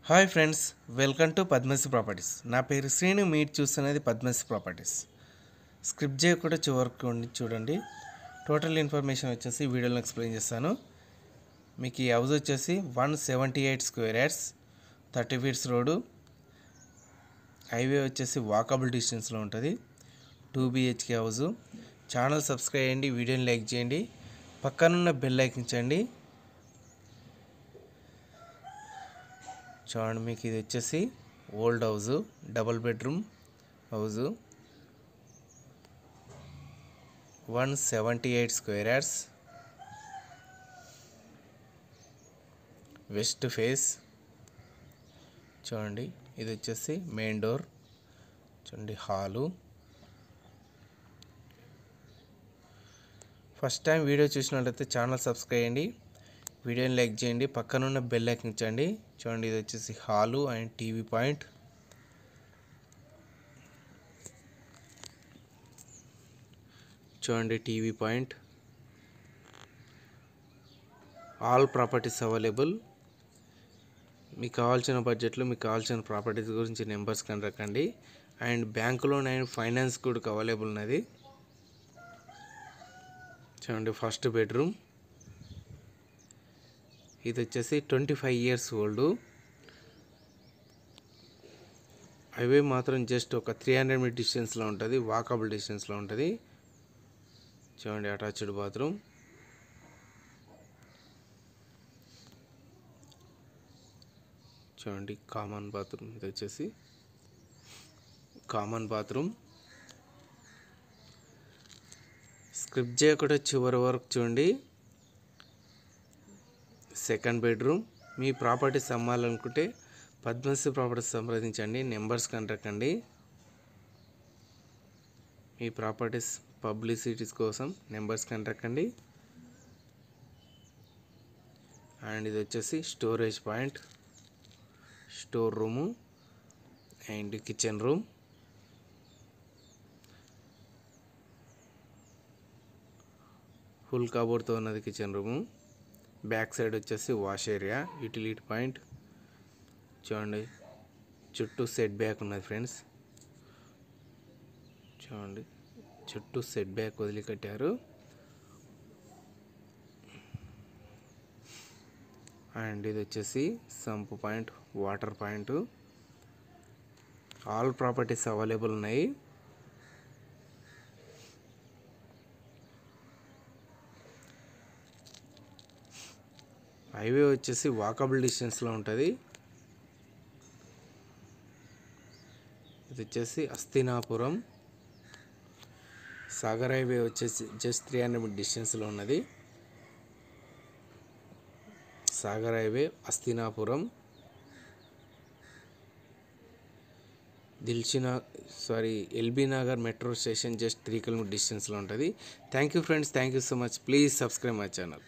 Hi friends, welcome to Padmasri Properties. నా పేరు శ్రీను. మీరు చూస్తున్నది పద్మశ్రీ ప్రాపర్టీస్. స్క్రిప్ట్ చేయకుండా చివరికి చూడండి. టోటల్ ఇన్ఫర్మేషన్ వచ్చేసి వీడియోలో ఎక్స్ప్లెయిన్ చేస్తాను. మీకు ఈ హౌస్ వచ్చేసి 178 square yards, 30 feets road, highway వచ్చేసి వాకబుల్ డిస్టెన్స్లో ఉంటుంది. 2 BHK హౌజు. ఛానల్ సబ్స్క్రైబ్ చేయండి, వీడియోని లైక్ చేయండి, పక్కనున్న బెల్ ఐకించండి. చూడండి, మీకు ఇది వచ్చేసి old house, double bedroom house, 178 square yards, west face. చూడండి, ఇది వచ్చేసి మెయిన్ డోర్. చూడండి, హాలు. ఫస్ట్ టైం వీడియో చూసినట్లయితే ఛానల్ సబ్స్క్రైబ్ చేయండి, వీడియోని లైక్ చేయండి, పక్కనున్న బెల్ ఐకించండి. చూడండి, ఇది వచ్చేసి హాలు అండ్ టీవీ పాయింట్. చూడండి, TV point. All properties available. మీకు కావాల్సిన బడ్జెట్లో మీకు కావాల్సిన ప్రాపర్టీస్ గురించి నెంబర్స్ కనుక్కండి. And bank loan and finance కూడా అవైలబుల్ ఉన్నది. చూడండి, ఫస్ట్ బెడ్రూమ్. ఇది వచ్చేసి 25 ఇయర్స్ ఓల్డ్. హైవే మాత్రం జస్ట్ ఒక 300 మీటర్ డిస్టెన్స్లో ఉంటుంది, వాకబుల్ డిస్టెన్స్లో ఉంటుంది. చూడండి, అటాచ్డ్ బాత్రూమ్. చూడండి, కామన్ బాత్రూమ్. ఇది వచ్చేసి కామన్ బాత్రూమ్. స్క్రిప్ట్ చేయకుండా చివరి వరకు చూడండి. Second bedroom. మీ ప్రాపర్టీస్ అమ్మాలనుకుంటే పద్మశ్రీ ప్రాపర్టీస్ సంప్రదించండి, నెంబర్స్ కనుక్కండి. మీ ప్రాపర్టీస్ పబ్లిసిటీస్ కోసం నెంబర్స్ కనుక్కండి. అండ్ ఇది వచ్చేసి storage point, store room and kitchen room. Full కబోర్డ్తో ఉన్నది కిచెన్ రూము. బ్యాక్ సైడ్ వచ్చేసి వాష్ ఏరియా, యూటిలిటీ పాయింట్. చూడండి, చుట్టూ సెట్ బ్యాక్ ఉన్నది ఫ్రెండ్స్. చూడండి, చుట్టూ సెట్ బ్యాక్ వదిలికట్టారు. అండ్ ఇది వచ్చేసి sump point, water point. All properties available ఉన్నాయి. హైవే వచ్చేసి వాకబుల్ డిస్టెన్స్లో ఉంటుంది. ఇది వచ్చేసి అస్థినాపురం. సాగర్ హైవే వచ్చేసి జస్ట్ 300 మీటర్ డిస్టెన్స్లో ఉన్నది. Sagar highway, Asthinapuram, LB Nagar metro station just 3 kilometer డిస్టెన్స్లో ఉంటుంది. Thank you friends, thank you so much. Please subscribe my channel.